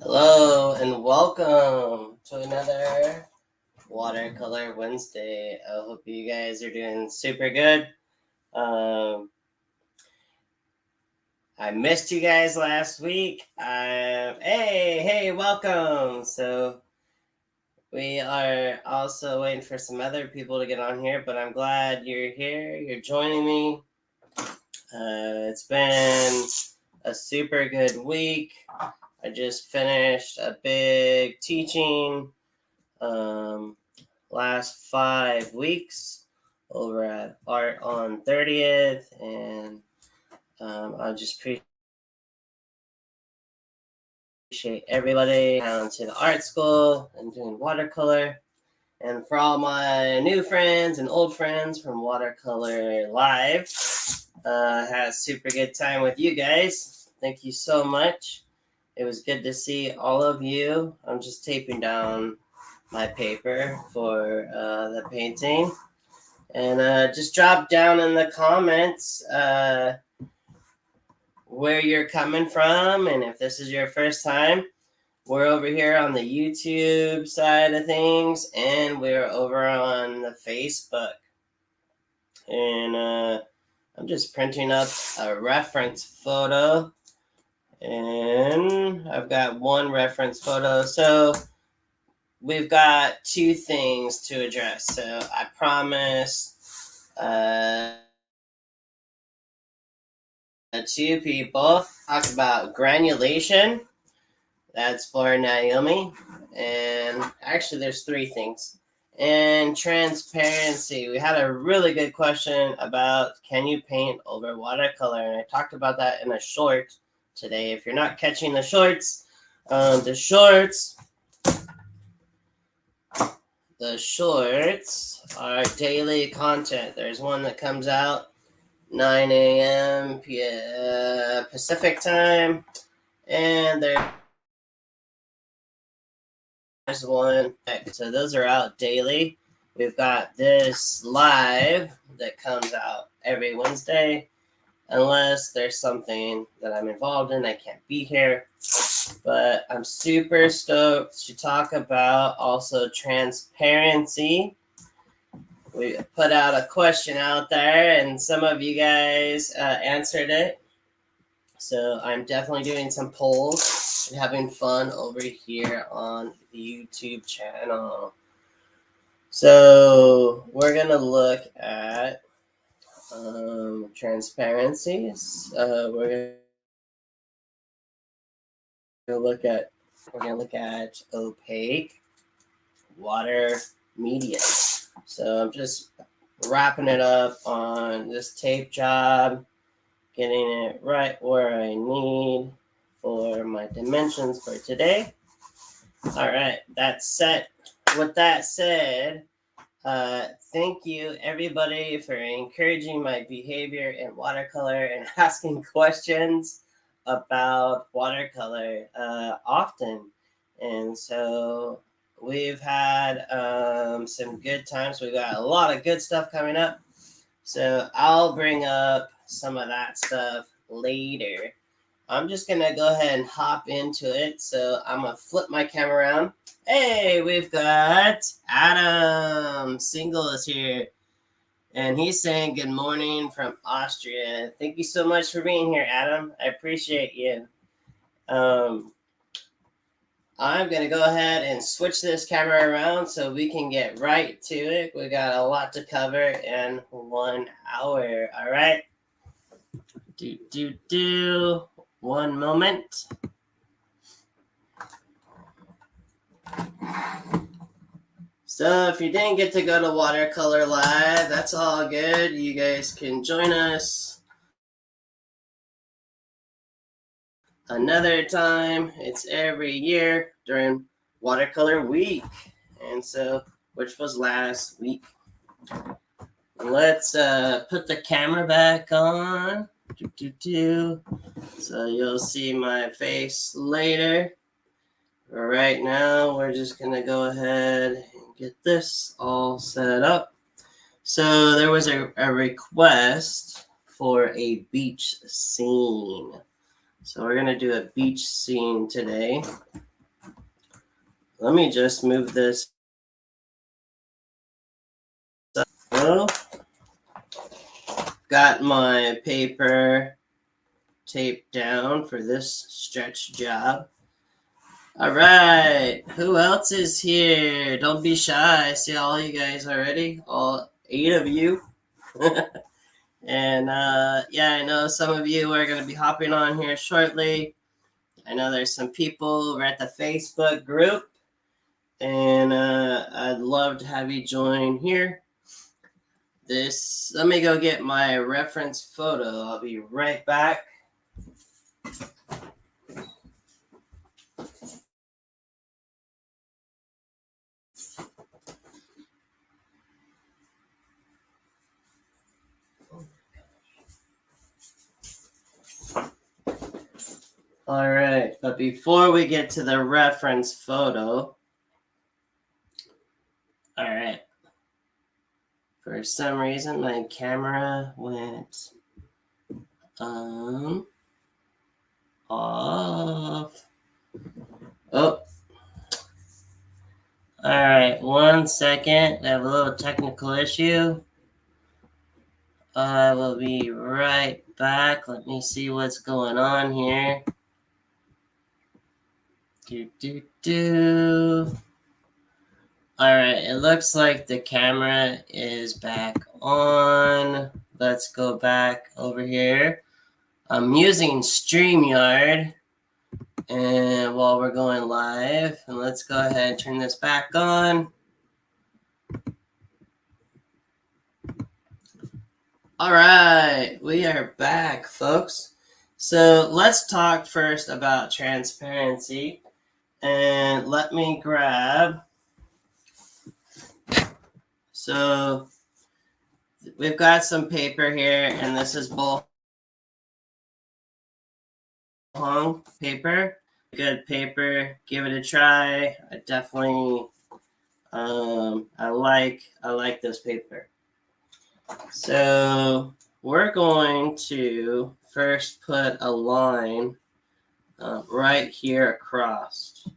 Hello and welcome to another Watercolor Wednesday. I hope you guys are doing super good. I missed you guys last week. Hey, welcome. So we are also waiting for some other people to get on here, but I'm glad you're here. You're joining me. It's been a super good week. I just finished a big teaching. Last 5 weeks over at Art on 30th, and I just appreciate everybody down to the art school and doing watercolor. And for all my new friends and old friends from Watercolor Live, had a super good time with you guys. Thank you so much. It was good to see all of you. I'm just taping down my paper for the painting. And just drop down in the comments where you're coming from. And if this is your first time, we're over here on the YouTube side of things. And we're over on the Facebook. And I'm just printing up a reference photo. And I've got one reference photo. So we've got two things to address. So I promise two people talk about granulation. That's for Naomi. And actually, there's three things. And transparency. We had a really good question about can you paint over watercolor? And I talked about that in a short today. If you're not catching the shorts are daily content. There's one that comes out 9 a.m. Pacific time, and there's one. So those are out daily. We've got this live that comes out every Wednesday, unless there's something that I'm involved in. I can't be here. But I'm super stoked to talk about also transparency. We put out a question out there, and some of you guys answered it. So I'm definitely doing some polls and having fun over here on the YouTube channel. So we're going to look at transparencies. We're going to look at opaque water media. So I'm just wrapping it up on this tape job, getting it right where I need for my dimensions for today. All right, that's set. With that said, thank you everybody for encouraging my behavior in watercolor and asking questions about watercolor often. And so we've had some good times. We've got a lot of good stuff coming up. So I'll bring up some of that stuff later. I'm just going to go ahead and hop into it. So I'm going to flip my camera around. Hey, we've got Adam Single is here. And he's saying good morning from Austria. Thank you so much for being here, Adam. I appreciate you. I'm going to go ahead and switch this camera around so we can get right to it. We got a lot to cover in 1 hour. All right. One moment. So if you didn't get to go to Watercolor Live, that's all good. You guys can join us another time. It's every year during Watercolor Week, and so which was last week. Let's put the camera back on. So you'll see my face later. Right now, we're just gonna go ahead and get this all set up. So there was a request for a beach scene. So we're gonna do a beach scene today. let me just move this up. Oh, got my paper taped down for this stretch job. All right, who else is here? Don't be shy. I see all you guys already, all 8 of you. And yeah, I know some of you are going to be hopping on here shortly. I know there's some people over at the Facebook group, and I'd love to have you join here. Let me go get my reference photo. I'll be right back. All right, but before we get to the reference photo, all right, for some reason my camera went off. Oh, all right, 1 second. I have a little technical issue. I will be right back. Let me see what's going on here. All right, it looks like the camera is back on. Let's go back over here. I'm using StreamYard, and while we're going live, and let's go ahead and turn this back on. All right, we are back, folks. So let's talk first about transparency, and let me grab. So we've got some paper here, and this is bull hung paper. Good paper. Give it a try. I definitely I like this paper. So we're going to first put a line right here across.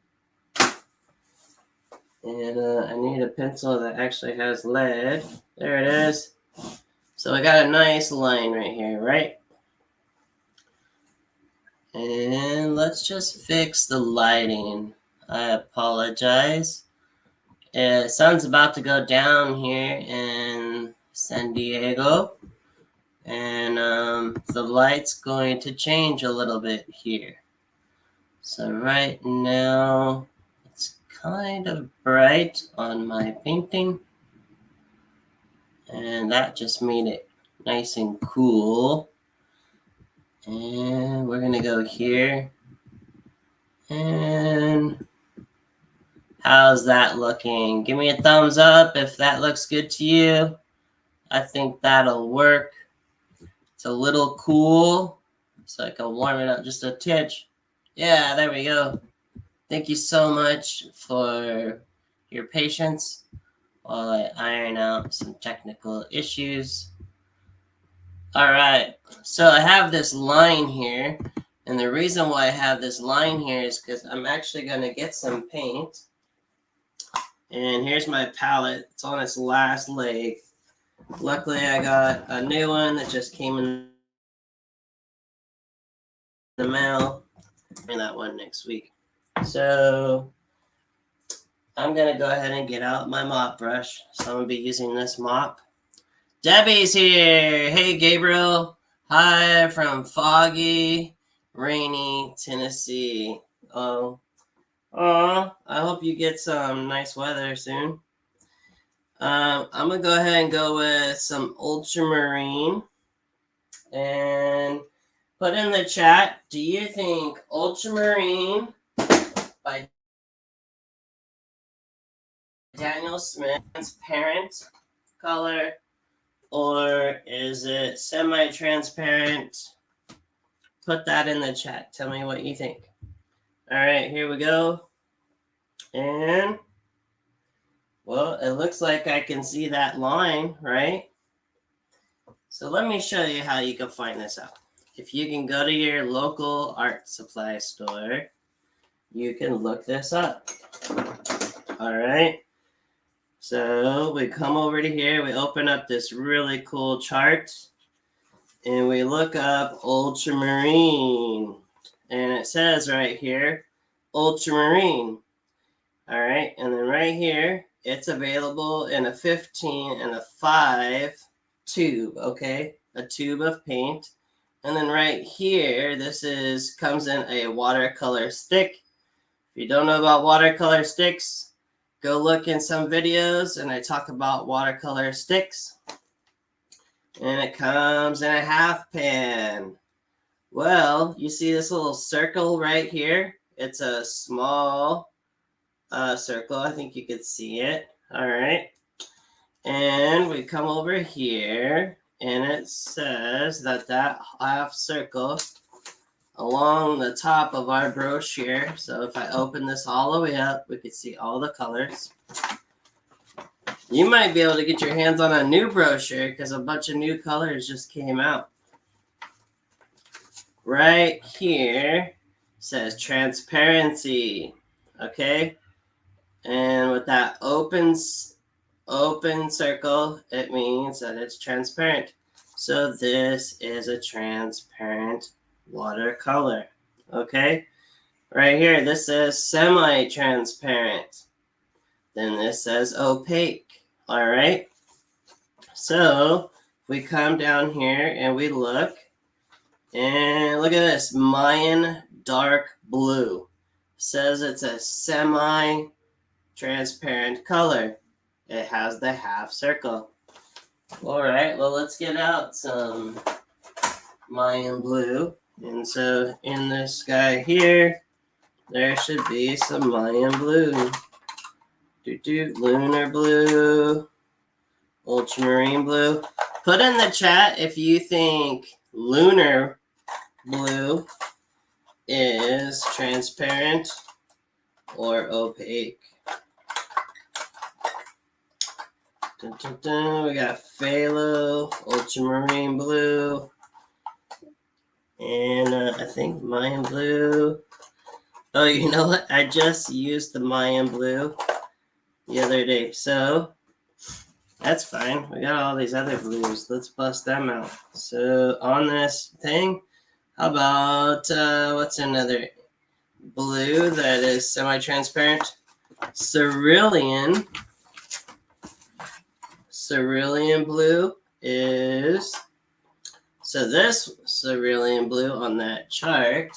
And I need a pencil that actually has lead. There it is. So I got a nice line right here, right? And let's just fix the lighting. I apologize. Sun's about to go down here in San Diego. And the light's going to change a little bit here. So right now, it's kind of bright on my painting. And that just made it nice and cool. And we're going to go here. And how's that looking? Give me a thumbs up if that looks good to you. I think that'll work. It's a little cool, so I can warm it up just a touch. Yeah, there we go. Thank you so much for your patience while I iron out some technical issues. All right, so I have this line here, and the reason why I have this line here is because I'm actually going to get some paint. And here's my palette. It's on its last leg. Luckily, I got a new one that just came in the mail. And that one next week. So I'm going to go ahead and get out my mop brush. So I'm going to be using this mop. Debbie's here. Hey, Gabriel. Hi from foggy, rainy Tennessee. I hope you get some nice weather soon. I'm going to go ahead and go with some ultramarine. And put in the chat, do you think ultramarine by Daniel Smith transparent color, or is it semi-transparent? Put that in the chat. Tell me what you think. All right, here we go. And, well, it looks like I can see that line, right? So let me show you how you can find this out. If you can go to your local art supply store, you can look this up. All right. So we come over to here, we open up this really cool chart, and we look up ultramarine. And it says right here, ultramarine. All right, and then right here, it's available in a 15 and a 5 tube, okay? A tube of paint. And then right here, comes in a watercolor stick. If you don't know about watercolor sticks, go look in some videos and I talk about watercolor sticks. And it comes in a half pan. Well, you see this little circle right here? It's a small circle. I think you could see it. All right. And we come over here and it says that half circle along the top of our brochure. So if I open this all the way up, we could see all the colors. You might be able to get your hands on a new brochure because a bunch of new colors just came out. Right here says transparency. Okay? And with that open circle, it means that it's transparent. So this is a transparent watercolor. Okay? Right here, this says semi-transparent. Then this says opaque. All right. So we come down here and we look. And look at this, Mayan dark blue. Says it's a semi-transparent color. It has the half circle. All right, well, let's get out some Mayan blue. And so in this guy here, there should be some Mayan blue. Lunar blue, ultramarine blue. Put in the chat if you think lunar blue is transparent or opaque. Dun, dun, dun. We got phthalo, ultramarine blue, and I think Mayan blue. Oh, you know what? I just used the Mayan blue the other day, so that's fine. We got all these other blues. Let's bust them out. So on this thing, how about what's another blue that is semi-transparent? Cerulean. Cerulean blue is, so this cerulean blue on that chart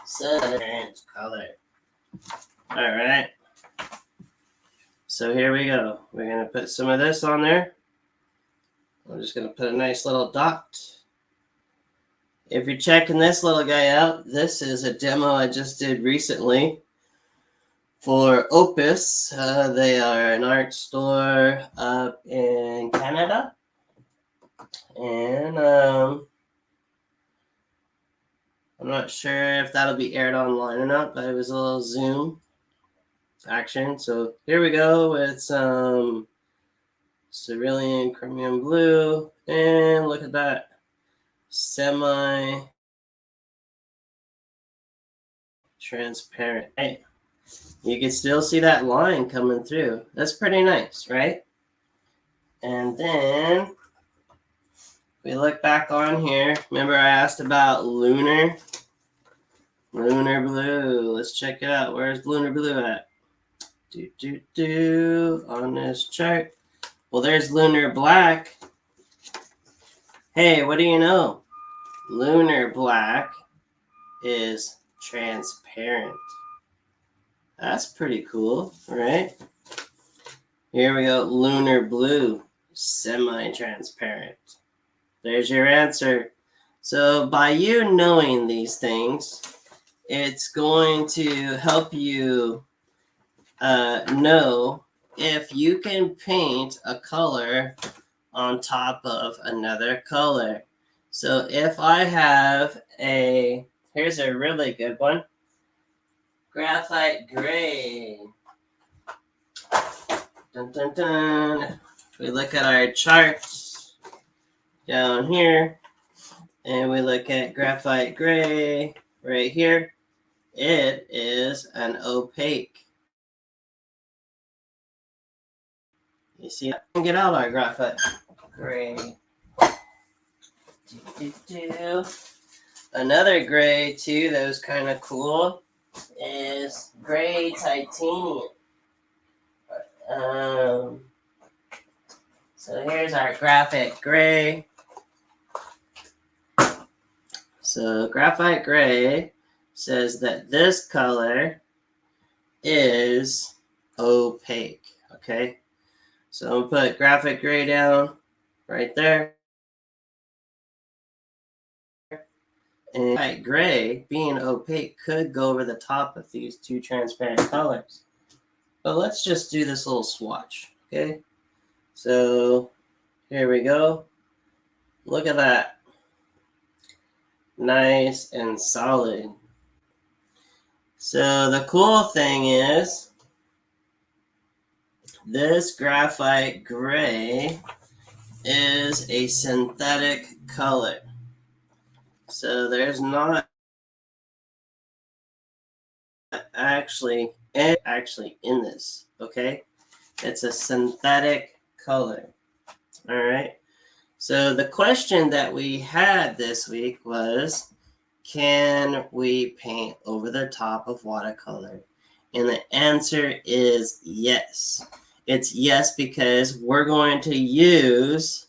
says color. All right. So here we go. We're going to put some of this on there. I'm just going to put a nice little dot. If you're checking this little guy out, this is a demo I just did recently for Opus. They are an art store up in Canada. And I'm not sure if that'll be aired online or not, but it was a little Zoom action. So here we go with some cerulean chromium blue. And look at that. Semi-transparent. Hey, you can still see that line coming through. That's pretty nice, right? And then we look back on here. Remember I asked about lunar blue. Let's check it out. Where's lunar blue at? On this chart. Well, there's lunar black. Hey, what do you know? Lunar black is transparent. That's pretty cool, right? Here we go. Lunar blue, semi-transparent. There's your answer. So by you knowing these things, it's going to help you know if you can paint a color on top of another color. So if I have here's a really good one, graphite gray. Dun, dun, dun. We look at our charts down here, and we look at graphite gray. right here, it is an opaque. You see, get out our graphite gray. Another gray too that was kind of cool is gray titanium. So here's our graphite gray. So graphite gray says that this color is opaque. Okay, so I'm gonna put graphite gray down right there. And graphite gray, being opaque, could go over the top of these two transparent colors. But let's just do this little swatch. Okay, so here we go. Look at that. Nice and solid. So the cool thing is this graphite gray is a synthetic color. So there's not actually in this, okay? It's a synthetic color. All right. So the question that we had this week was, can we paint over the top of watercolor? And the answer is yes. It's yes because we're going to use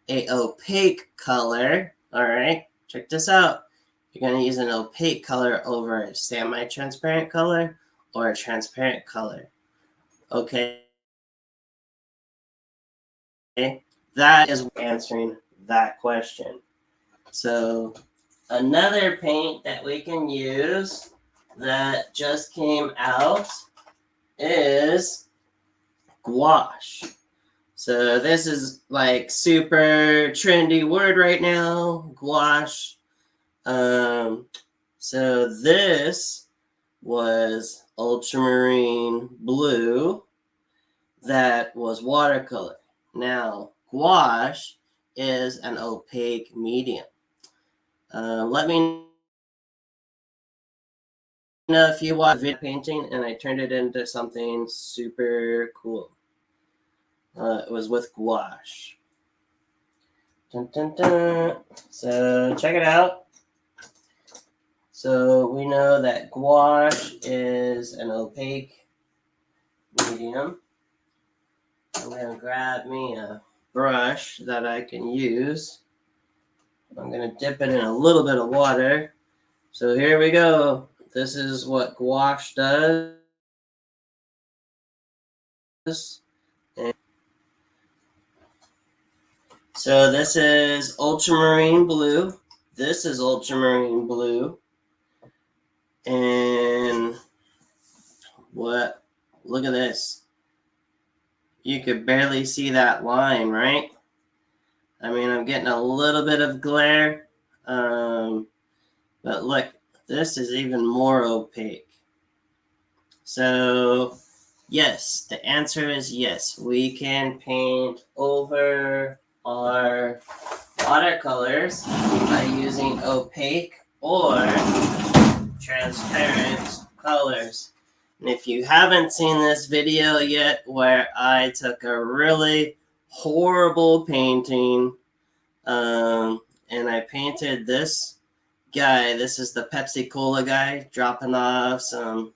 a opaque color. All right, check this out. You're going to use an opaque color over a semi-transparent color or a transparent color. Okay. That is answering that question. So another paint that we can use that just came out is gouache. So this is like super trendy word right now, gouache. So this was ultramarine blue that was watercolor. Now gouache is an opaque medium. Let me know if you watch video painting and I turned it into something super cool. It was with gouache. Dun, dun, dun. So check it out. So we know that gouache is an opaque medium. I'm going to grab me a brush that I can use. I'm going to dip it in a little bit of water. So here we go. This is what gouache does. And so this is ultramarine blue. This is ultramarine blue. And what? Look at this. You could barely see that line, right? I mean, I'm getting a little bit of glare. But look, this is even more opaque. So, yes, the answer is yes. We can paint over our watercolors by using opaque or transparent colors. And if you haven't seen this video yet where I took a really horrible painting and I painted this guy, this is the Pepsi Cola guy, dropping off some,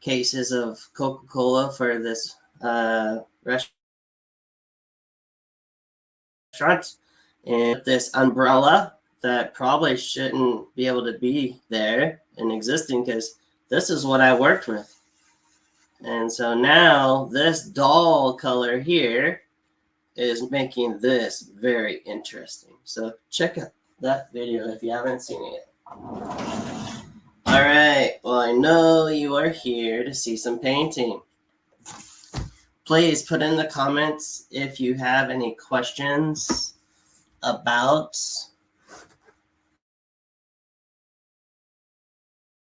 cases of Coca-Cola for this restaurant, and this umbrella that probably shouldn't be able to be there and existing because this is what I worked with. And so now this dull color here is making this very interesting. So check out that video if you haven't seen it yet. All right, well, I know you are here to see some painting. Please put in the comments if you have any questions about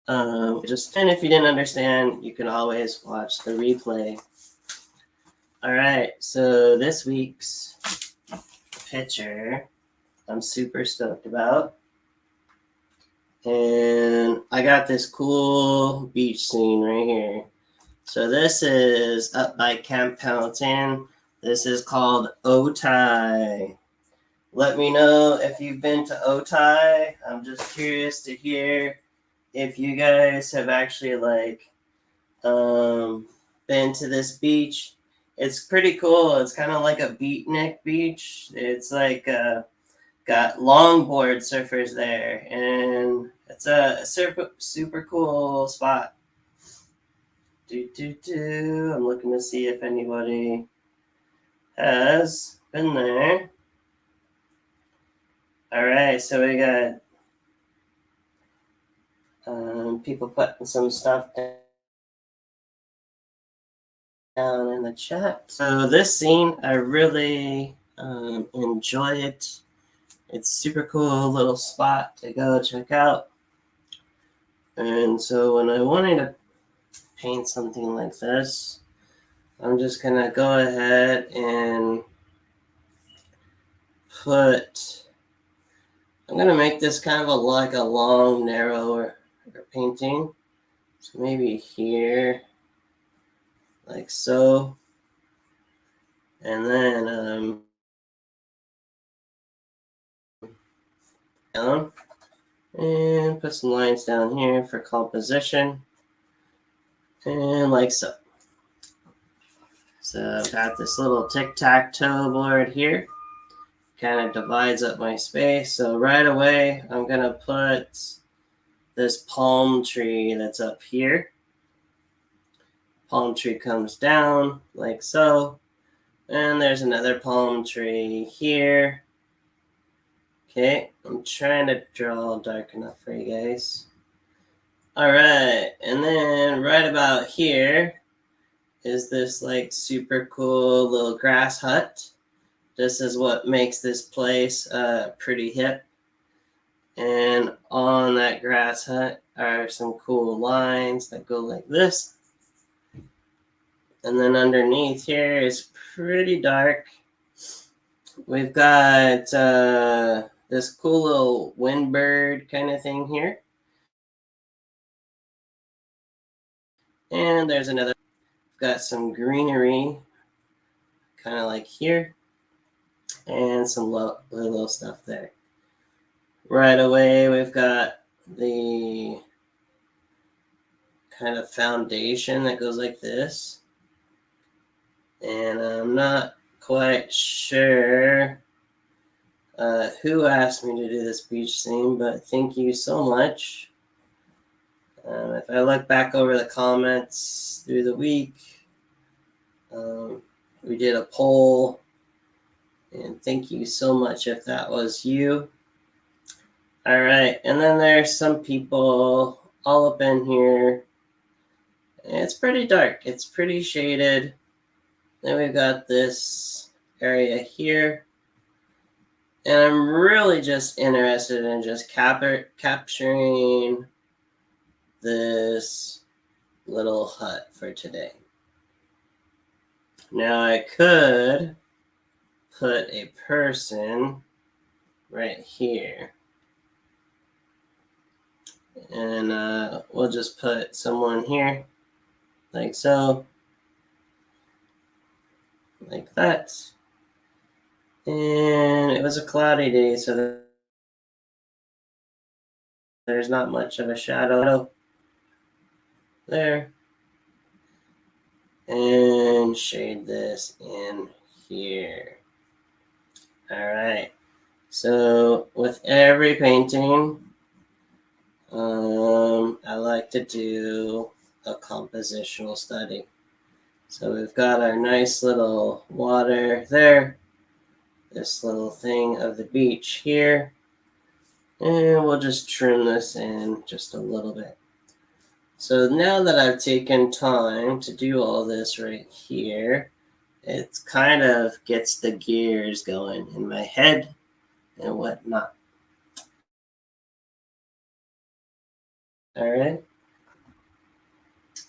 and if you didn't understand, you can always watch the replay. All right, so this week's picture I'm super stoked about. And I got this cool beach scene right here. So this is up by Camp Pendleton. This is called Otay. Let me know if you've been to Otay. I'm just curious to hear if you guys have actually been to this beach. It's pretty cool. It's kind of like a beatnik beach. It's got longboard surfers there, and it's a super cool spot. I'm looking to see if anybody has been there. All right, so we got people putting some stuff down in the chat. So this scene, I really enjoy it. It's super cool little spot to go check out. And so when I wanted to paint something like this, I'm just gonna go ahead and I'm gonna make this kind of like a long, narrow painting. So maybe here, like so. And then down and put some lines down here for composition. And like so. So I've got this little tic-tac-toe board here. Kind of divides up my space. So right away, I'm gonna put this palm tree that's up here. Palm tree comes down like so. And there's another palm tree here. Okay, I'm trying to draw dark enough for you guys. All right, and then right about here is this like super cool little grass hut. This is what makes this place pretty hip. And on that grass hut are some cool lines that go like this. And then underneath here is pretty dark. We've got this cool little windbird kind of thing here. And there's another. We've got some greenery kind of like here. And some little stuff there. Right away, we've got the kind of foundation that goes like this. And I'm not quite sure who asked me to do this beach scene, but thank you so much. If I look back over the comments through the week, we did a poll, and thank you so much if that was you. All right, and then there's some people all up in here. It's pretty dark. It's pretty shaded. Then we've got this area here. And I'm really just interested in just capturing this little hut for today. Now I could put a person right here. And we'll just put someone here, like so, like that. And it was a cloudy day, so there's not much of a shadow there. And shade this in here. All right. So with every painting, I like to do a compositional study. So we've got our nice little water there, this little thing of the beach here, and we'll just trim this in just a little bit. So now that I've taken time to do all this right here, it kind of gets the gears going in my head and whatnot. All right.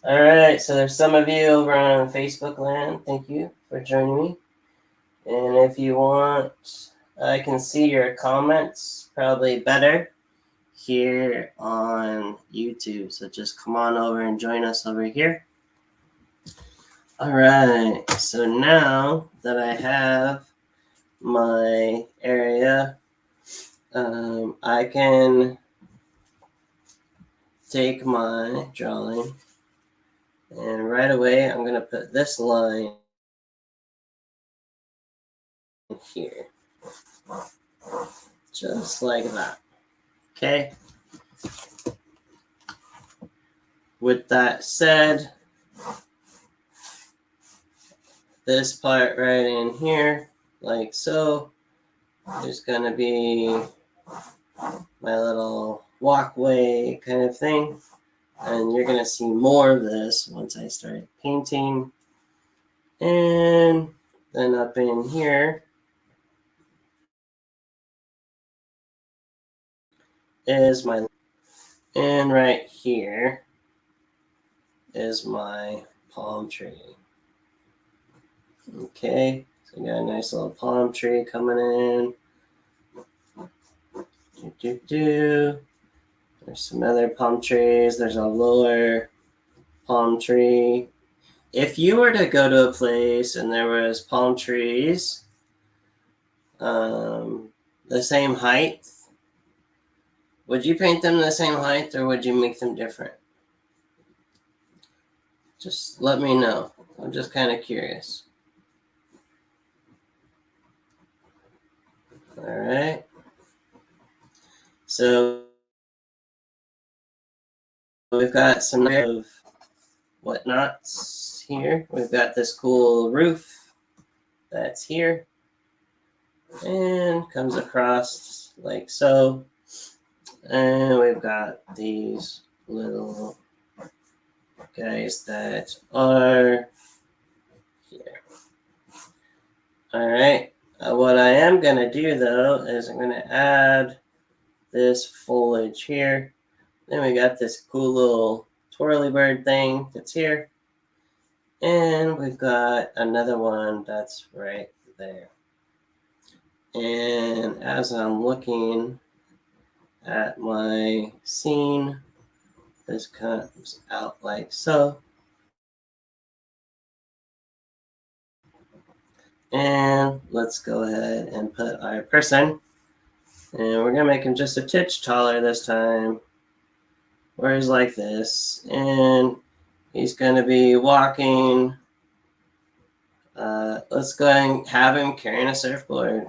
All right, so there's some of you over on Facebook land. Thank you for joining me. And if you want, I can see your comments probably better here on YouTube. So just come on over and join us over here. All right, so now that I have my area, I can take my drawing and right away I'm going to put this line here, just like that. Okay. With that said, this part right in here, like so, there's going to be my little walkway kind of thing. And you're going to see more of this once I start painting. And then up in here is my, and right here is my palm tree. Okay, so we got a nice little palm tree coming in. There's some other palm trees. There's a lower palm tree. If you were to go to a place and there was palm trees the same height, would you paint them the same height or would you make them different? Just let me know. I'm just kind of curious. All right. So we've got some of whatnots here. We've got this cool roof that's here and comes across like so. And we've got these little guys that are here. All right. What I am going to do though is I'm going to add this foliage here. Then we got this cool little twirly bird thing that's here. And we've got another one that's right there. And as I'm looking at my scene, this comes out like so. And let's go ahead and put our person. And we're going to make him just a titch taller this time. Where he's like this. And he's going to be walking. Let's go ahead and have him carrying a surfboard.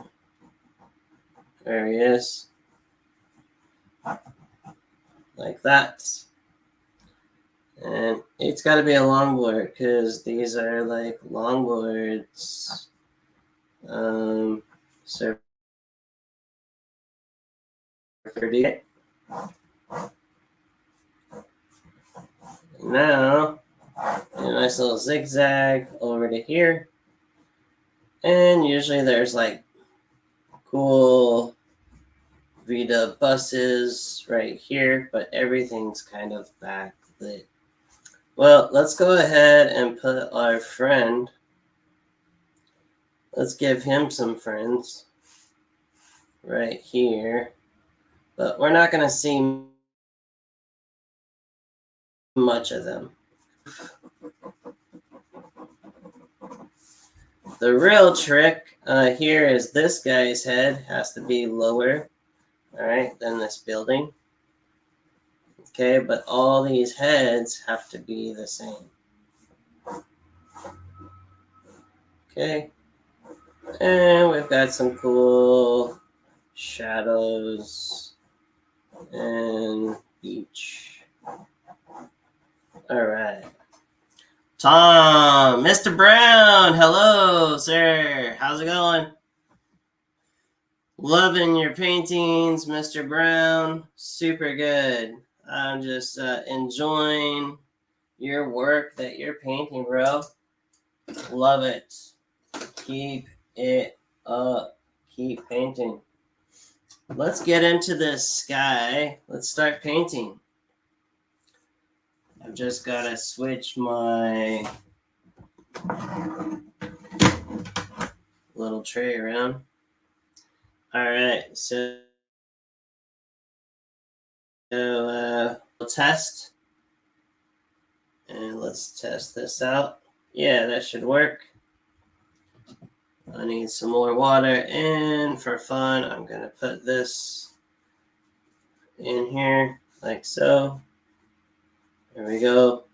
There he is. Like that. And it's got to be a longboard because these are like longboards. Surfer. Now, a nice little zigzag over to here. And usually there's like cool Vita buses right here, but everything's kind of backlit. Well, let's go ahead and put our friend. Let's give him some friends right here. But we're not going to see much of them. The real trick here is this guy's head has to be lower, all right, than this building. Okay, but all these heads have to be the same. Okay, and we've got some cool shadows and beach. All right. Tom, Mr. Brown, hello, sir. How's it going? Loving your paintings, Mr. Brown. Super good. I'm just enjoying your work that you're painting, bro. Love it. Keep it up. Keep painting. Let's get into this sky. Let's start painting. I've just got to switch my little tray around. All right, so we'll test. And let's test this out. Yeah, that should work. I need some more water, and for fun, I'm going to put this in here like so. There we go.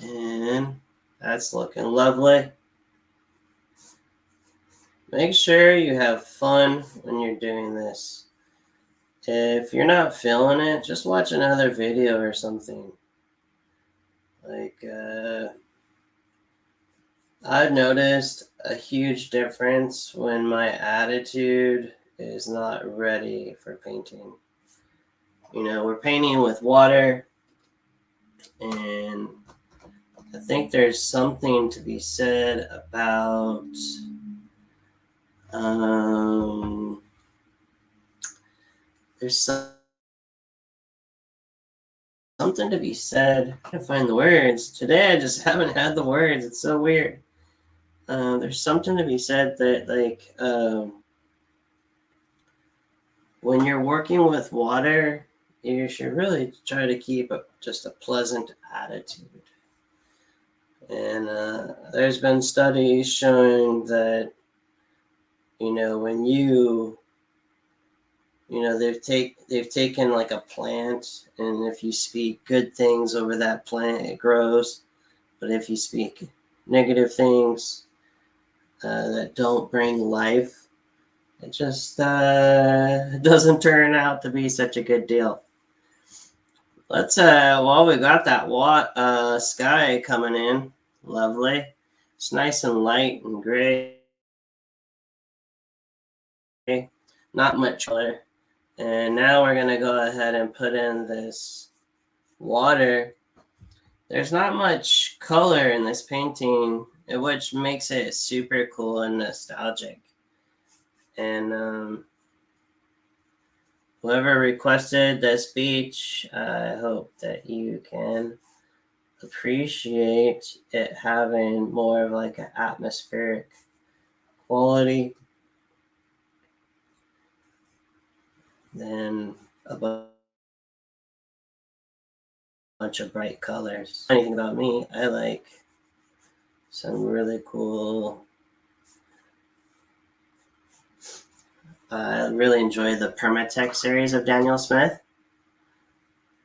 And that's looking lovely. Make sure you have fun when you're doing this. If you're not feeling it, just watch another video or something. Like, I've noticed a huge difference when my attitude is not ready for painting. You know, we're painting with water, and I think there's something to be said about there's something to be said. I can't find the words. Today I just haven't had the words. It's so weird. There's something to be said that, like, when you're working with water, you should really try to keep just a pleasant attitude. And there's been studies showing that, you know, when they've taken like a plant, and if you speak good things over that plant, it grows. But if you speak negative things that don't bring life, it just doesn't turn out to be such a good deal. Let's well, we got that sky coming in. Lovely. It's nice and light and gray. Not much color. And now we're gonna go ahead and put in this water. There's not much color in this painting, which makes it super cool and nostalgic. And whoever requested this beach, I hope that you can appreciate it having more of like an atmospheric quality than a bunch of bright colors. Anything about me, I like some really cool. I really enjoy the Permatex series of Daniel Smith.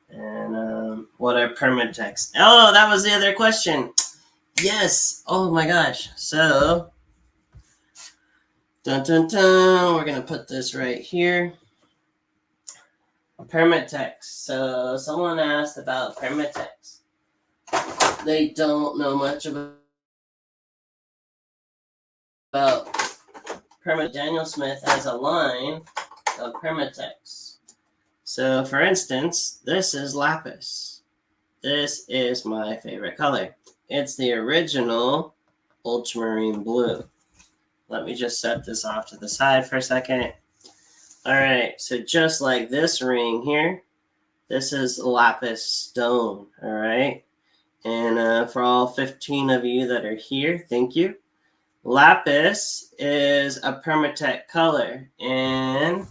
And what are Permatex? Oh, that was the other question. Yes. Oh my gosh. So, dun dun dun. We're gonna put this right here. Permatex. So someone asked about Permatex. They don't know much about Permatex. Daniel Smith has a line of Permatex. So, for instance, this is lapis. This is my favorite color. It's the original ultramarine blue. Let me just set this off to the side for a second. All right, so just like this ring here, this is lapis stone, all right? And for all 15 of you that are here, thank you. Lapis is a permatech color, and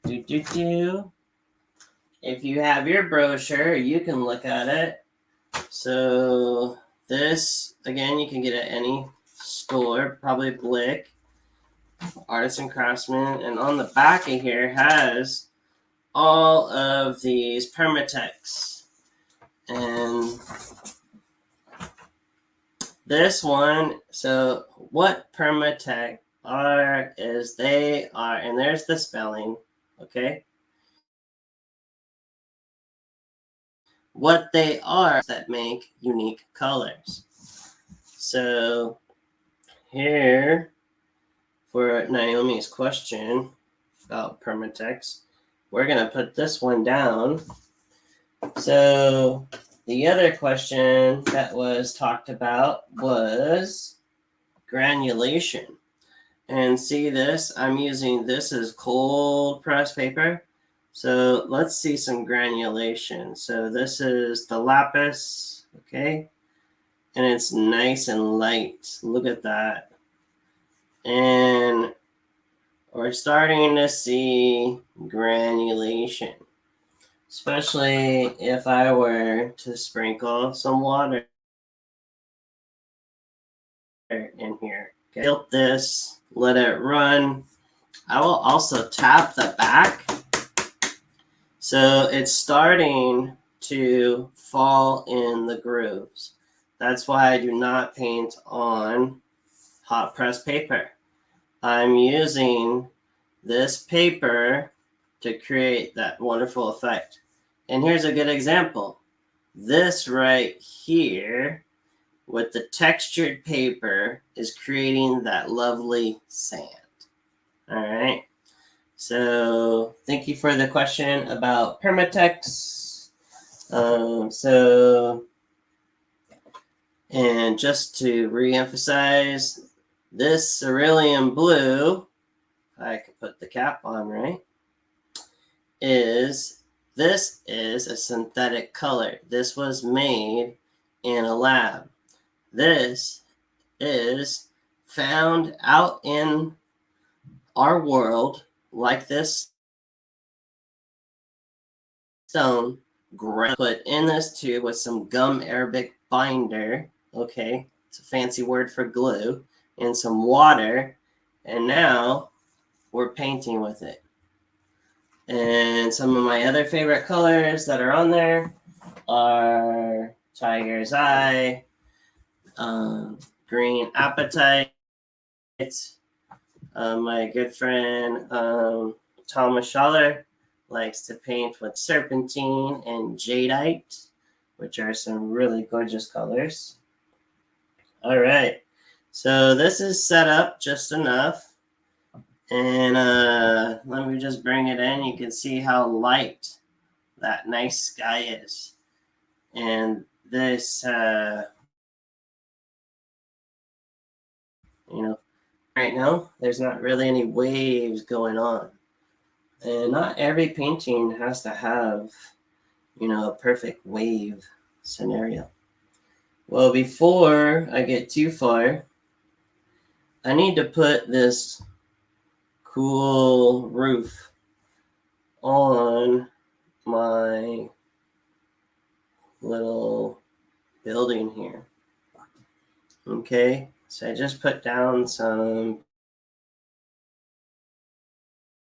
if you have your brochure, you can look at it. So this, again, you can get at any store, probably Blick, Artists and Craftsmen, and on the back of here has all of these permatex. And this one, so what permatech are is they are, and there's the spelling, okay? What they are that make unique colors. So here, for Naomi's question about permatex, we're going to put this one down. So the other question that was talked about was granulation. And see this, I'm using this as cold press paper. So let's see some granulation. So this is the lapis, okay? And it's nice and light. Look at that. And we're starting to see granulation. especially if I were to sprinkle some water in here. Okay. Tilt this, let it run. I will also tap the back. So it's starting to fall in the grooves. That's why I do not paint on hot press paper. I'm using this paper to create that wonderful effect. And here's a good example. This right here with the textured paper is creating that lovely sand. All right. So thank you for the question about permatex. And just to re-emphasize, this cerulean blue, I could put the cap on, right? This is a synthetic color. This was made in a lab. This is found out in our world like this stone, put in this tube with some gum Arabic binder. Okay, it's a fancy word for glue, and some water, and now we're painting with it. And some of my other favorite colors that are on there are Tiger's Eye, Green Appetite, my good friend Thomas Schaller likes to paint with serpentine and jadeite, which are some really gorgeous colors. All right, so this is set up just enough. And let me just bring it in. You can see how light that nice sky is. And this, right now, there's not really any waves going on. And not every painting has to have, a perfect wave scenario. Well, before I get too far, I need to put this cool roof on my little building here. Okay, so I just put down some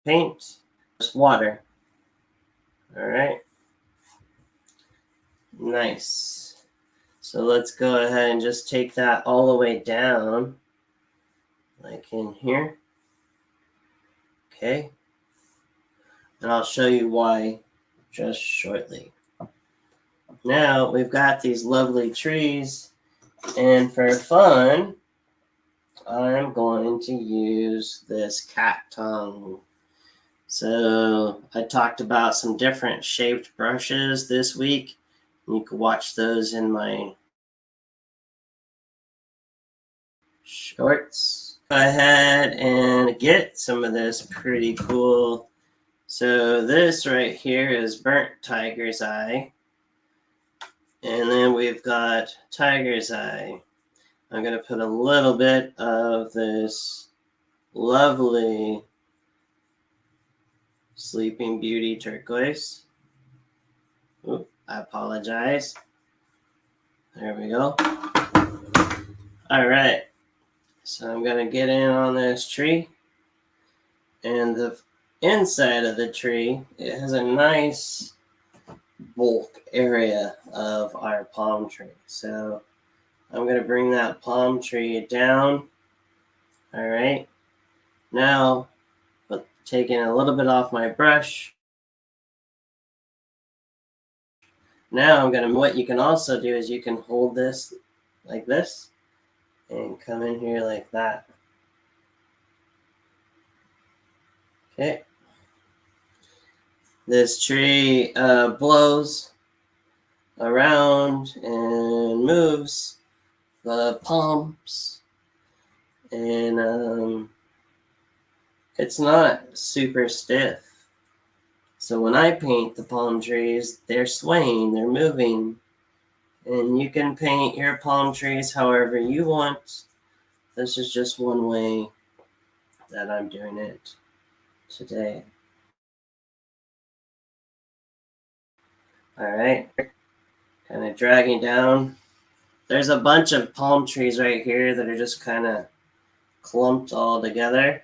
paint, just water. All right, nice. So let's go ahead and just take that all the way down, like in here. Okay, and I'll show you why just shortly. Now we've got these lovely trees, and for fun, I'm going to use this cat tongue. So I talked about some different shaped brushes this week. You can watch those in my shorts. Go ahead and get some of this pretty cool. So this right here is burnt tiger's eye. And then we've got tiger's eye. I'm going to put a little bit of this lovely Sleeping Beauty turquoise. Oop, I apologize. There we go. All right. So I'm going to get in on this tree. And the inside of the tree, it has a nice bulk area of our palm tree. So I'm going to bring that palm tree down. All right. Now, taking a little bit off my brush. Now I'm going to, what you can also do is you can hold this like this and come in here like that. Okay. This tree blows around and moves the palms, and it's not super stiff. So when I paint the palm trees, they're swaying, they're moving, and you can paint your palm trees however you want. This is just one way that I'm doing it today. All right, kind of dragging down. There's a bunch of palm trees right here that are just kind of clumped all together.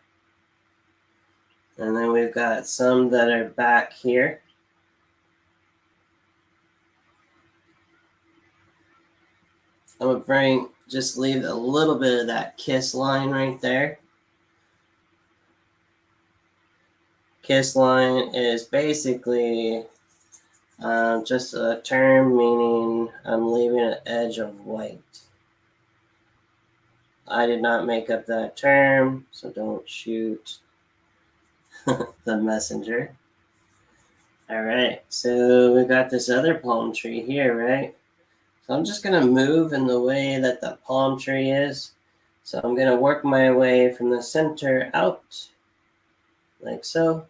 And then we've got some that are back here. I'm going to just leave a little bit of that kiss line right there. Kiss line is basically just a term meaning I'm leaving an edge of white. I did not make up that term, so don't shoot the messenger. All right, so we got this other palm tree here, right? So I'm just going to move in the way that the palm tree is. So I'm going to work my way from the center out, like so.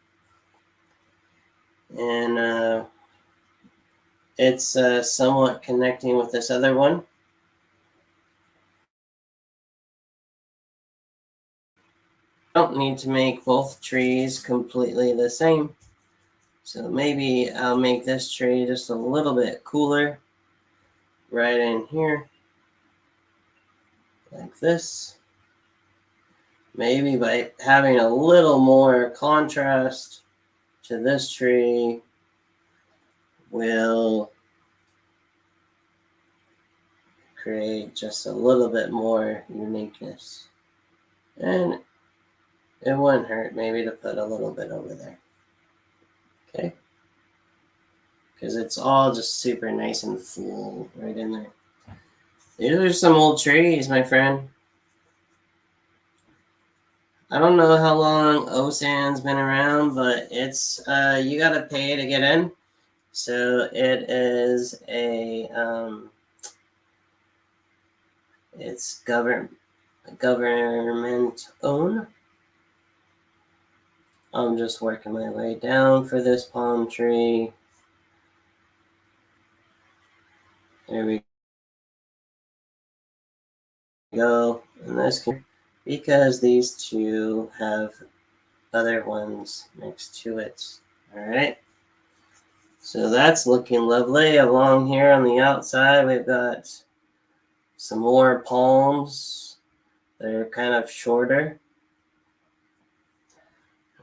And it's somewhat connecting with this other one. Don't need to make both trees completely the same. So maybe I'll make this tree just a little bit cooler right in here, like this. Maybe by having a little more contrast to this tree, will create just a little bit more uniqueness. And it wouldn't hurt maybe to put a little bit over there. Okay? Because it's all just super nice and full right in there. These are some old trees, my friend. I don't know how long OSAN's been around, but it's you gotta pay to get in. So it is a it's government owned. I'm just working my way down for this palm tree. There we go. And this can, because these two have other ones next to it. All right. So that's looking lovely. Along here on the outside, we've got some more palms. They're kind of shorter.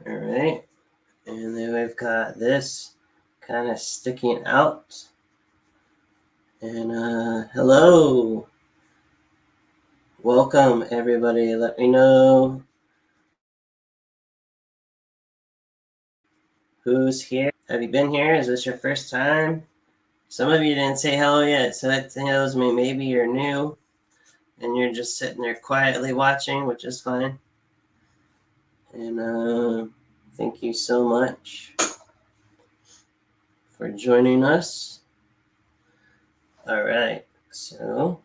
All right. And then we've got this kind of sticking out. And hello. Welcome, everybody. Let me know who's here. Have you been here? Is this your first time? Some of you didn't say hello yet, so that tells me maybe you're new and you're just sitting there quietly watching, which is fine. And thank you so much for joining us. All right, so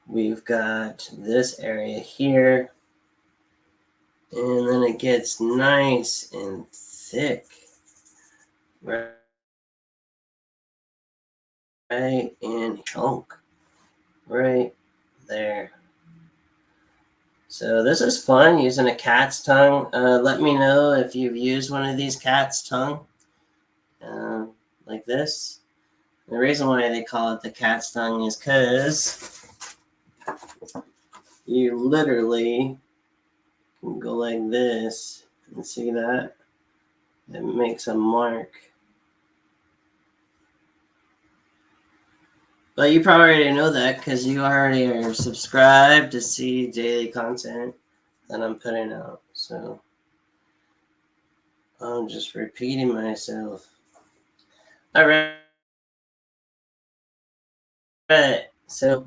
we've got this area here, and then it gets nice and thick right in chunk right there. So this is fun using a cat's tongue. Let me know if you've used one of these cat's tongue like this. The reason why they call it the cat's tongue is because you literally can go like this and see that. It makes a mark. But you probably already know that because you already are subscribed to see daily content that I'm putting out. So I'm just repeating myself. All right. So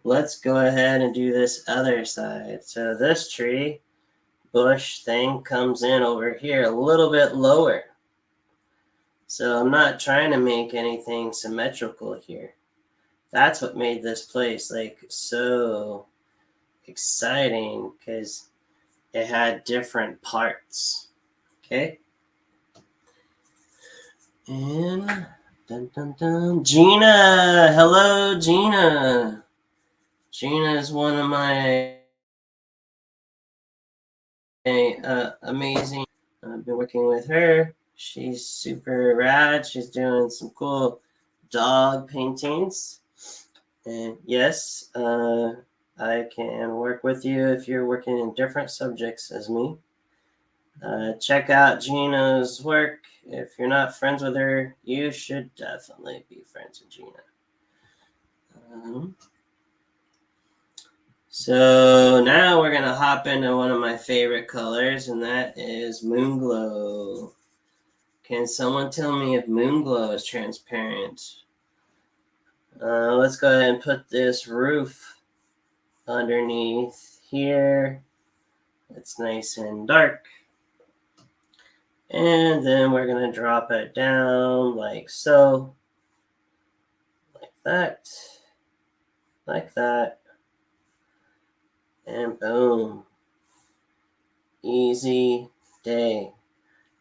let's go ahead and do this other side. So this tree bush thing comes in over here a little bit lower. So I'm not trying to make anything symmetrical here. That's what made this place like so exciting because it had different parts. Okay. And dun dun dun. Gina! Hello, Gina! Gina is one of my amazing. I've been working with her She's super rad. She's doing some cool dog paintings. And yes, I can work with you if you're working in different subjects as me. Check out Gina's work. If you're not friends with her, you should definitely be friends with Gina. So now we're going to hop into one of my favorite colors, and that is Moonglow. Can someone tell me if Moonglow is transparent? Let's go ahead and put this roof underneath here. It's nice and dark. And then we're going to drop it down like so. Like that. Like that. And boom. Easy day.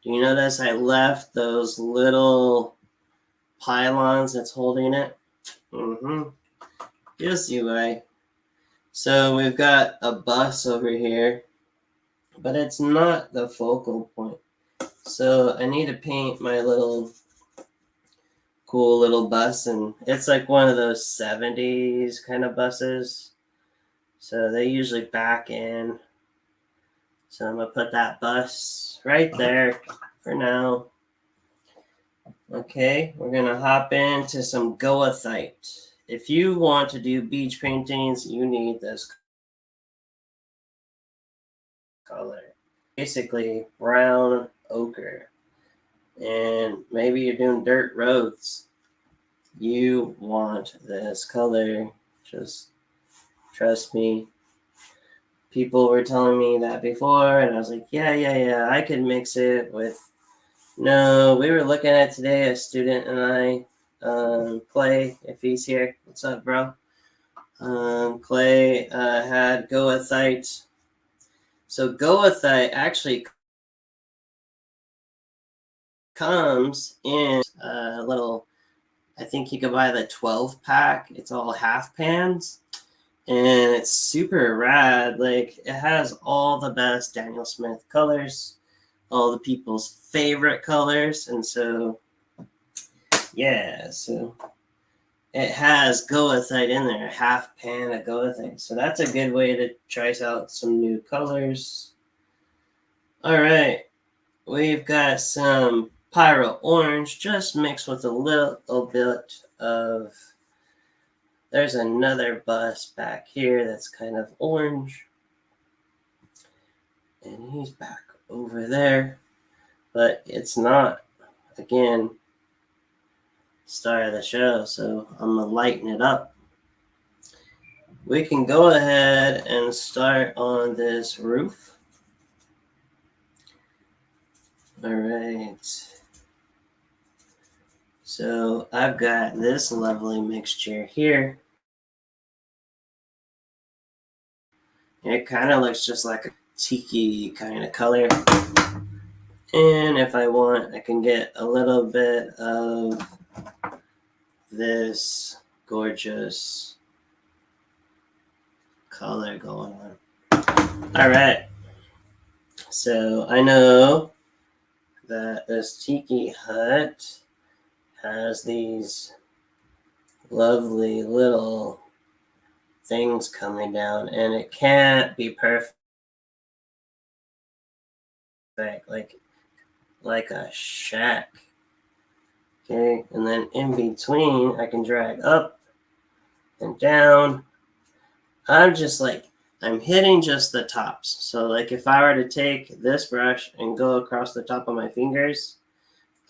Do you notice I left those little pylons that's holding it? You'll see why. So we've got a bus over here, but it's not the focal point. So I need to paint my little cool little bus, and it's like one of those 70s kind of buses. So they usually back in. So I'm going to put that bus right there for now. Okay, we're going to hop into some goethite. If you want to do beach paintings, you need this color. Basically, brown ochre. And maybe you're doing dirt roads. You want this color. Just trust me. People were telling me that before, and I was like, yeah, I could mix it with. No, we were looking at today, a student and I, Clay, if he's here. What's up, bro? Clay had goethite. So goethite actually comes in a little, I think you can buy the 12 pack. It's all half pans. And it's super rad. Like, it has all the best Daniel Smith colors, all the people's favorite colors. And so, yeah, so it has goethite in there, half pan of goethite. So that's a good way to try out some new colors. All right, we've got some pyro orange just mixed with a little bit of. There's another bus back here that's kind of orange. And he's back over there. But it's not, again, star of the show, so I'm going to lighten it up. We can go ahead and start on this roof. All right. So I've got this lovely mixture here. It kind of looks just like a tiki kind of color. And if I want, I can get a little bit of this gorgeous color going on. All right. So I know that this tiki hut has these lovely little things coming down, and it can't be perfect like a shack. Okay, and then in between I can drag up and down. I'm hitting just the tops. So like if I were to take this brush and go across the top of my fingers,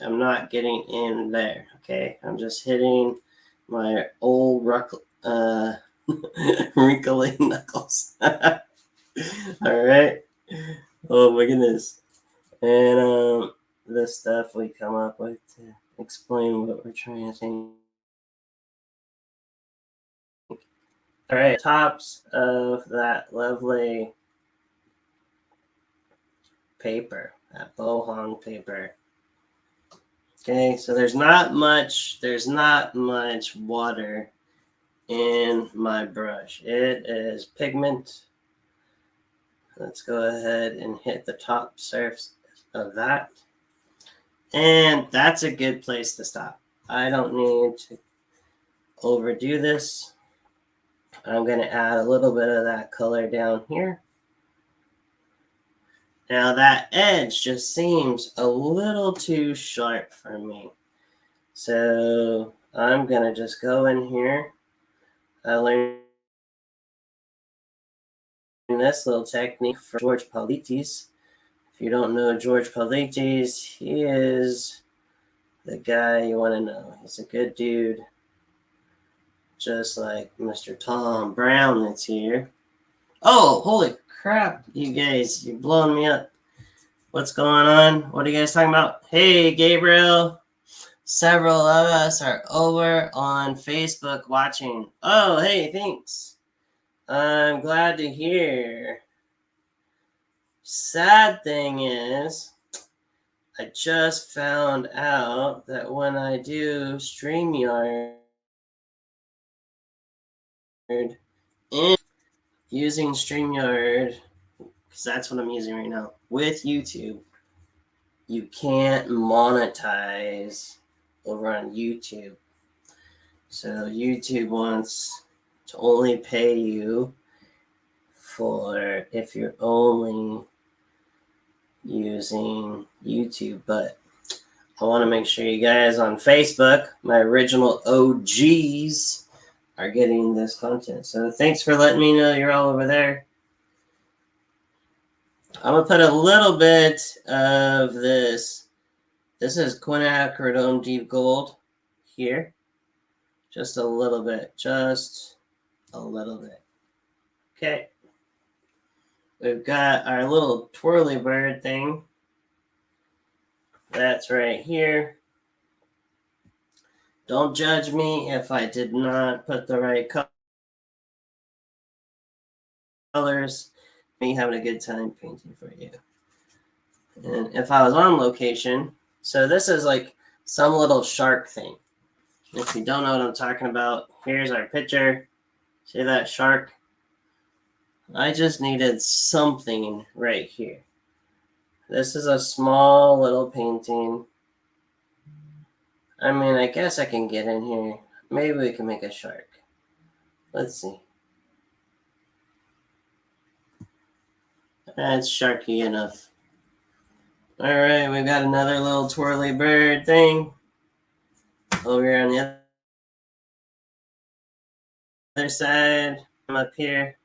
I'm not getting in there. Okay, I'm just hitting my old wrinkly knuckles. All right. Oh my goodness. And the stuff we come up with to explain what we're trying to think. All right, tops of that lovely paper, that bohong paper. Okay, so there's not much water in my brush. It is pigment. Let's go ahead and hit the top surface of that. And that's a good place to stop. I don't need to overdo this. I'm going to add a little bit of that color down here. Now that edge just seems a little too sharp for me. So I'm going to just go in here. I learned this little technique from George Politis. If you don't know George Politis, he is the guy you want to know. He's a good dude. Just like Mr. Tom Brown that's here. Oh, holy crap, you guys. You're blowing me up. What's going on? What are you guys talking about? Hey, Gabriel. Several of us are over on Facebook watching. Oh, hey, thanks. I'm glad to hear. Sad thing is, I just found out that when I do StreamYard and using StreamYard, because that's what I'm using right now, with YouTube, you can't monetize over on YouTube. So YouTube wants to only pay you for if you're only using YouTube. But I want to make sure you guys on Facebook, my original OGs, are getting this content. So thanks for letting me know you're all over there. I'm going to put a little bit of this. This is quinacridone deep gold here. Just a little bit. Just a little bit. Okay. We've got our little twirly bird thing. That's right here. Don't judge me if I did not put the right colors. Me having a good time painting for you. And if I was on location, so this is like some little shark thing. If you don't know what I'm talking about, here's our picture. See that shark? I just needed something right here. This is a small little painting. I mean, I guess I can get in here. Maybe we can make a shark. Let's see. That's sharky enough. All right, we've got another little twirly bird thing over here on the other side. I'm up here.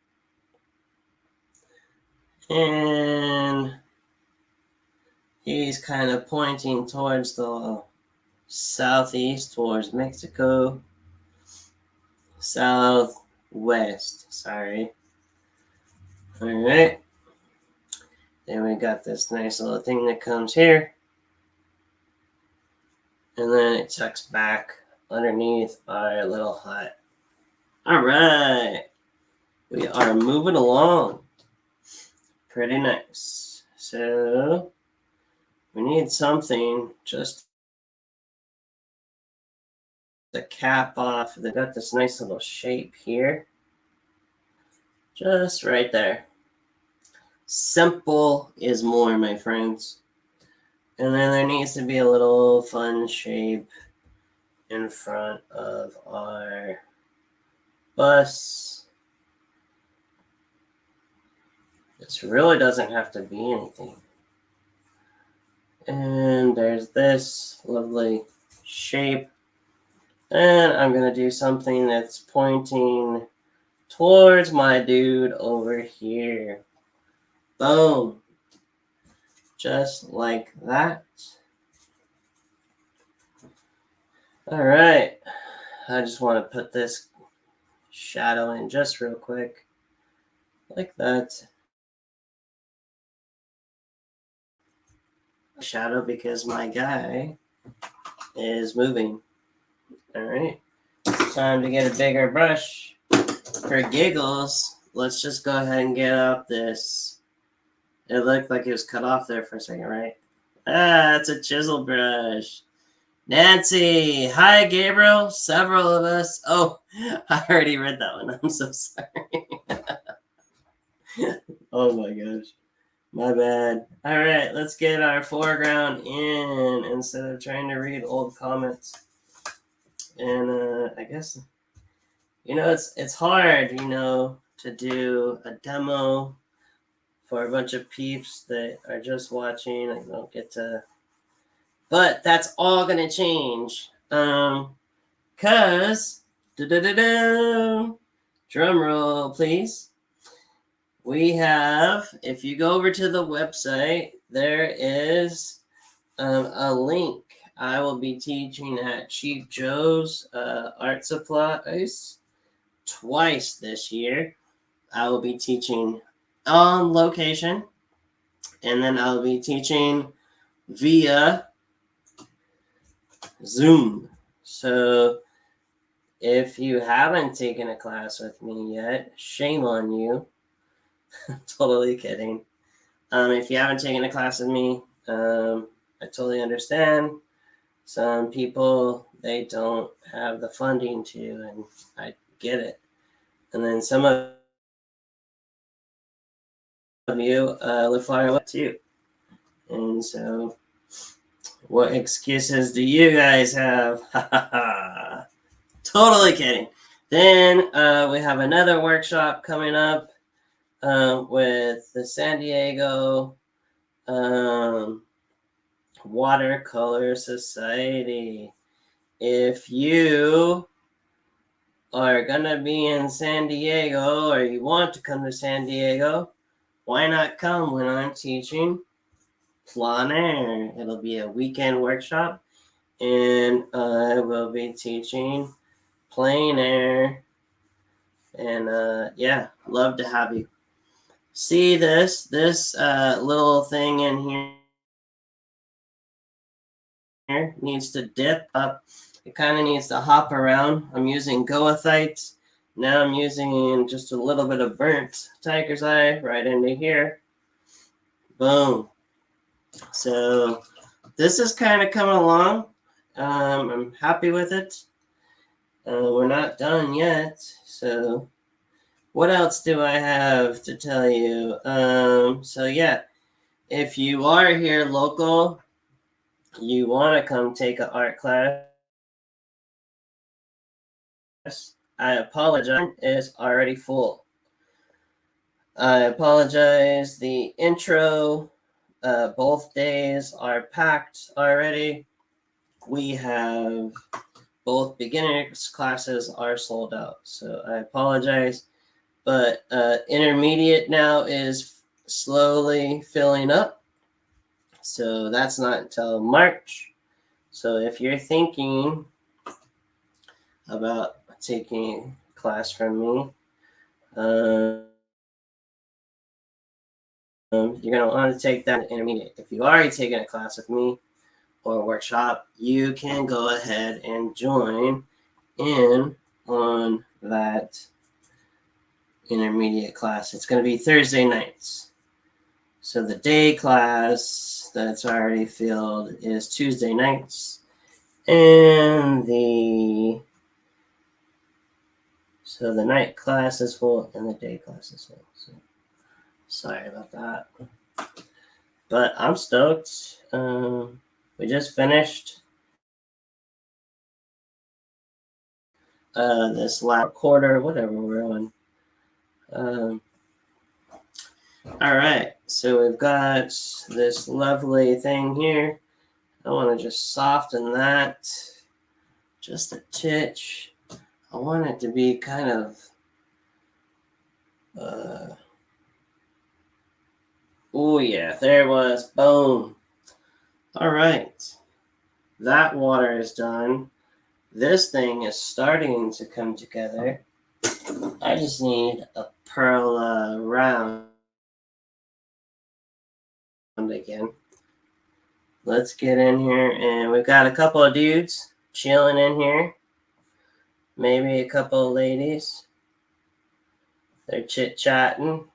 And he's kind of pointing towards the southeast, towards Mexico. Southwest, sorry. All right. Then we got this nice little thing that comes here. And then it tucks back underneath our little hut. All right. We are moving along. Pretty nice. So we need something just to cap off. They've got this nice little shape here. Just right there. Simple is more, my friends. And then there needs to be a little fun shape in front of our bus. This really doesn't have to be anything. And there's this lovely shape. And I'm going to do something that's pointing towards my dude over here. Boom. Just like that. All right. I just want to put this shadow in just real quick. Like that. Shadow because my guy is moving. All right. Time to get a bigger brush. For giggles, let's just go ahead and get out this. It looked like it was cut off there for a second, right? Ah, it's a chisel brush. Nancy, hi, Gabriel. Several of us. Oh, I already read that one. I'm so sorry. Oh my gosh. My bad. All right, let's get our foreground in instead of trying to read old comments. And I guess it's hard, to do a demo for a bunch of peeps that are just watching. I don't get to, but that's all gonna change. Cause drum roll, please. We have, if you go over to the website, there is a link. I will be teaching at Cheap Joe's Art Supplies twice this year. I will be teaching on location, and then I'll be teaching via Zoom. So if you haven't taken a class with me yet, shame on you. Totally kidding. If you haven't taken a class with me, I totally understand. Some people, they don't have the funding to, and I get it. And then some of you live far away too. And so, what excuses do you guys have? Totally kidding. Then we have another workshop coming up with the San Diego Watercolor Society. If you are gonna be in San Diego or you want to come to San Diego, why not come when I'm teaching plein air? It'll be a weekend workshop, and I will be teaching plein air. And yeah, love to have you. See this little thing in here needs to dip up. It kind of needs to hop around. I'm using goethite. Now I'm using just a little bit of burnt tiger's eye right into here. Boom. So this is kind of coming along. I'm happy with it. We're not done yet. So what else do I have to tell you? So yeah, if you are here local, you want to come take an art class, I apologize, it's already full. I apologize, the intro, both days are packed already. We have both beginners classes are sold out, so I apologize. But intermediate now is slowly filling up, so that's not until March. So if you're thinking about taking a class from me, you're going to want to take that intermediate. If you've already taken a class with me or a workshop, you can go ahead and join in on that intermediate class. It's going to be Thursday nights. So the day class that's already filled is Tuesday nights. And the night class is full and the day class is full. So sorry about that. But I'm stoked. We just finished this last quarter, whatever we're on. All right, so we've got this lovely thing here. I want to just soften that just a titch. I want it to be kind of oh yeah, there it was. Boom. All right, that water is done. This thing is starting to come together. I just need a pearl round again. Let's get in here, and we've got a couple of dudes chilling in here. Maybe a couple of ladies. They're chit-chatting.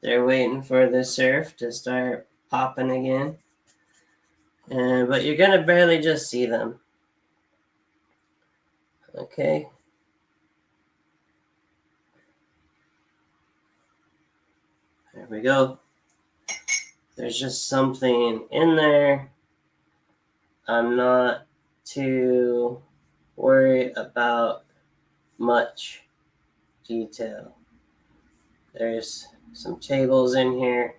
They're waiting for the surf to start popping again. But you're going to barely just see them. Okay. There we go. there's just something in there. I'm not too worried about much detail. There's some tables in here.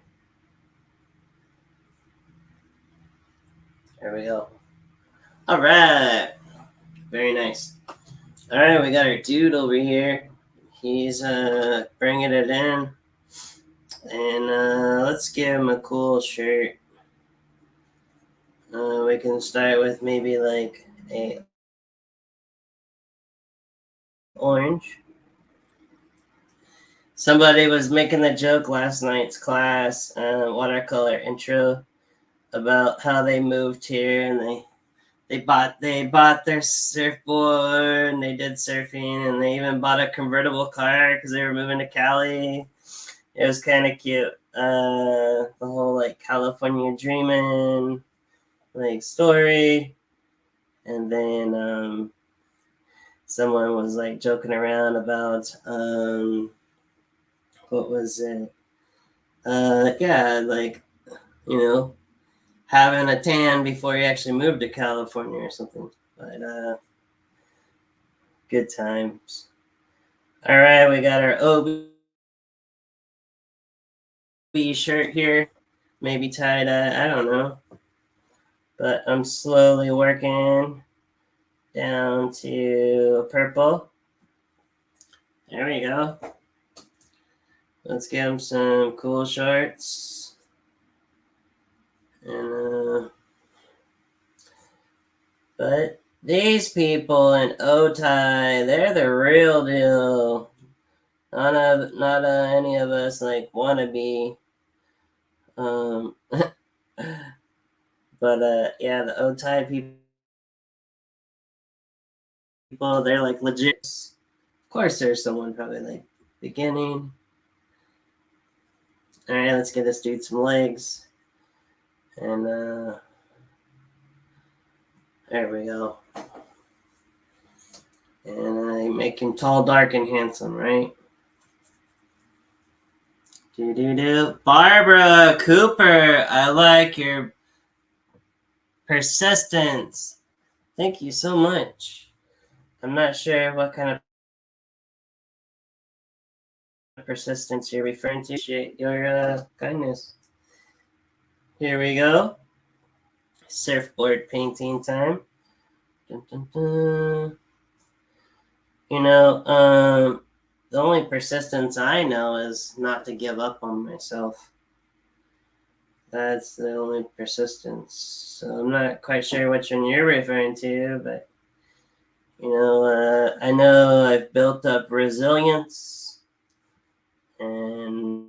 There we go. All right. Very nice. All right, we got our dude over here. He's bringing it in. And let's give him a cool shirt. We can start with maybe like a orange. Somebody was making the joke last night's class, watercolor intro, about how they moved here and they bought their surfboard and they did surfing and they even bought a convertible car because they were moving to Cali. It was kind of cute. The whole like California dreaming like story, and then someone was like joking around about what was it? Yeah, like you know, having a tan before you actually moved to California or something. But good times. All right, we got our OB shirt here, maybe tie dye. I don't know, but I'm slowly working down to purple. There we go. Let's give him some cool shorts. And but these people in Otai, they're the real deal. Not any of us like wannabe. Um, but yeah, the Otai people, they're like legit. Of course, there's someone probably like beginning. All right, let's give this dude some legs. And there we go. And make him tall, dark, and handsome, right? Barbara Cooper, I like your persistence. Thank you so much. I'm not sure what kind of persistence you're referring to. Appreciate your kindness. Here we go. Surfboard painting time. Dun, dun, dun. The only persistence I know is not to give up on myself. That's the only persistence. So I'm not quite sure which one you're referring to, but I know I've built up resilience and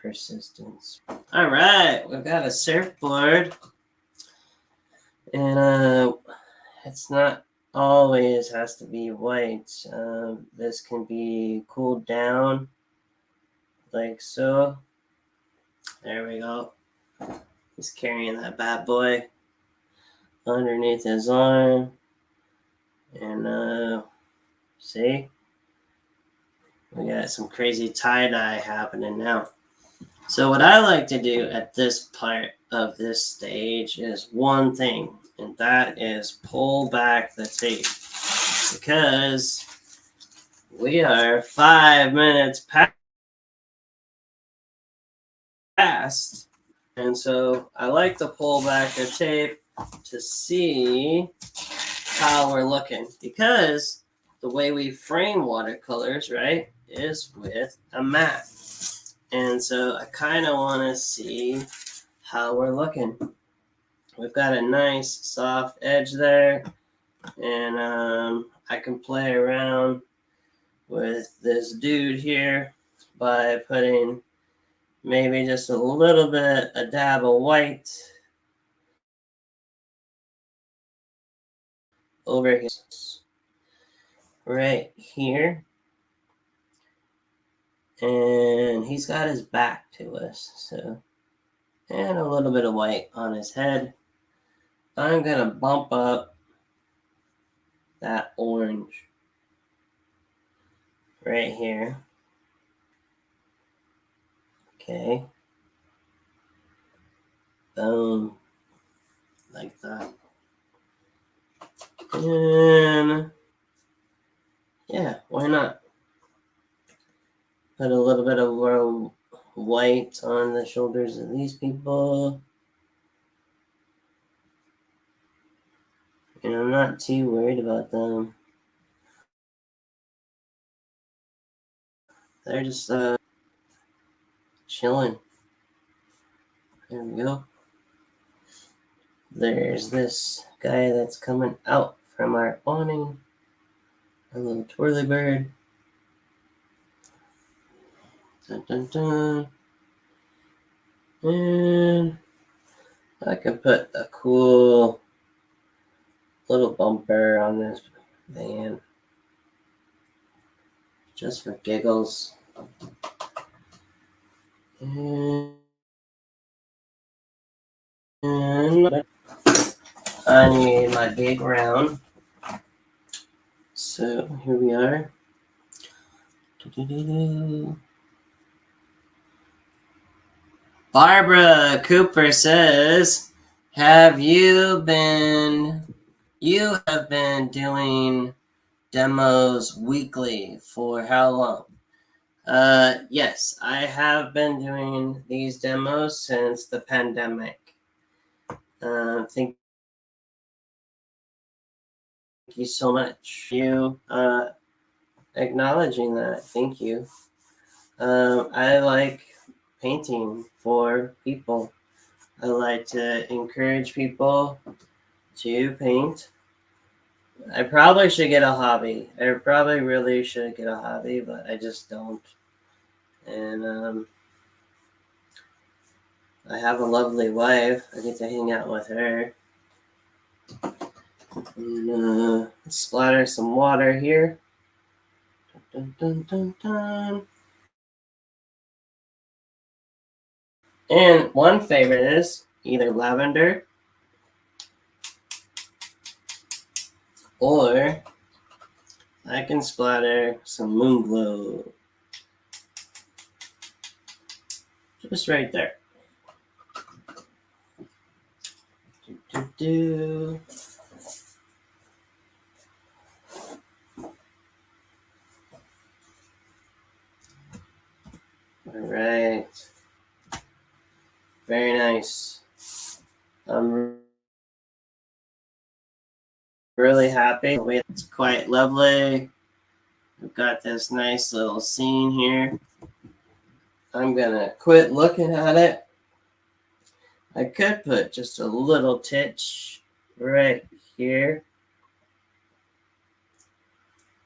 persistence. All right, we've got a surfboard, and it's not always has to be white. This can be cooled down like so. There we go. He's carrying that bad boy underneath his arm, and see, we got some crazy tie-dye happening now. So what I like to do at this part of this stage is one thing, and that is pull back the tape, because we are 5 minutes past, and so I like to pull back the tape to see how we're looking, because the way we frame watercolors, right, is with a mat. And so I kind of want to see how we're looking. We've got a nice soft edge there, and I can play around with this dude here by putting maybe just a little bit, a dab of white over here, right here. And he's got his back to us, so, and a little bit of white on his head. I'm gonna bump up that orange right here. Okay. Boom. Like that. And yeah, why not? Put a little bit of white on the shoulders of these people. And I'm not too worried about them. They're just chilling. There we go. There's this guy that's coming out from our awning. A little twirly bird. Dun, dun, dun. And I could put a cool little bumper on this van. Just for giggles. And I need my big round. So here we are. Barbara Cooper says, you have been doing demos weekly for how long? Yes, I have been doing these demos since the pandemic. Thank you so much. You acknowledging that. Thank you. I like painting for people. I like to encourage people to paint. I probably should get a hobby. I probably really should get a hobby, but I just don't. And I have a lovely wife. I get to hang out with her. And splatter some water here. Dun, dun, dun, dun. And one favorite is either lavender or I can splatter some moon glow. Just right there. Do, do. All right. Very nice. I'm really happy. It's quite lovely. We've got this nice little scene here. I'm gonna quit looking at it. I could put just a little titch right here.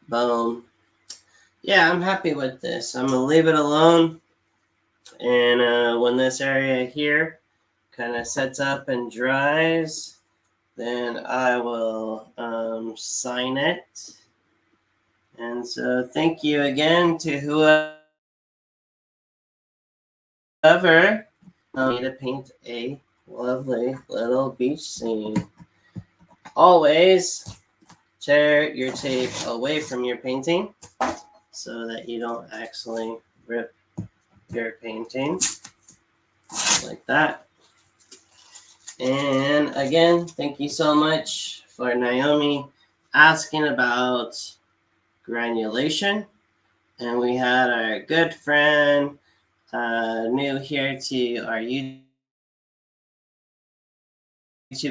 Boom. Yeah, I'm happy with this. I'm gonna leave it alone. And when this area here kind of sets up and dries, then I will sign it. And so thank you again to whoever me to paint a lovely little beach scene. Always tear your tape away from your painting so that you don't actually rip your painting like that. And again, thank you so much for Naomi asking about granulation. And we had our good friend new here to our YouTube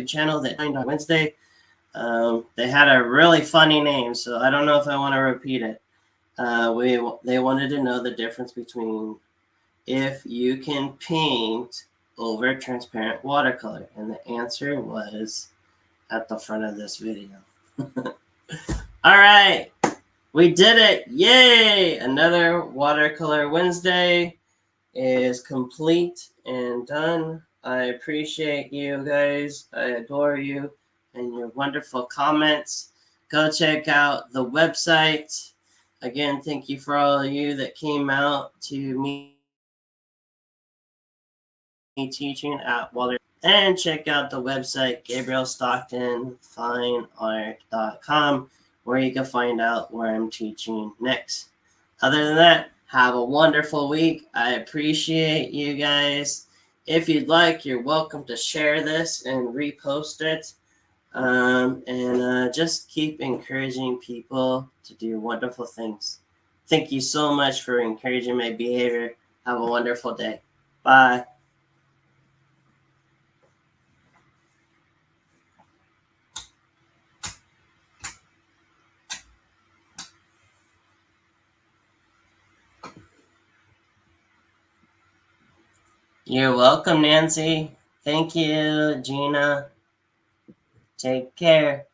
channel that joined on Wednesday. They had a really funny name, so I don't know if I want to repeat it. They wanted to know the difference between if you can paint over transparent watercolor, and the answer was at the front of this video. All right, we did it! Yay! Another Watercolor Wednesday is complete and done. I appreciate you guys. I adore you and your wonderful comments. Go check out the website. Again, thank you for all of you that came out to me teaching at Water. And check out the website, GabrielStocktonFineArt.com, where you can find out where I'm teaching next. Other than that, Have a wonderful week. I appreciate you guys. If you'd like, you're welcome to share this and repost it. And just keep encouraging people to do wonderful things. Thank you so much for encouraging my behavior. Have a wonderful day. Bye. You're welcome, Nancy. Thank you, Gina. Take care.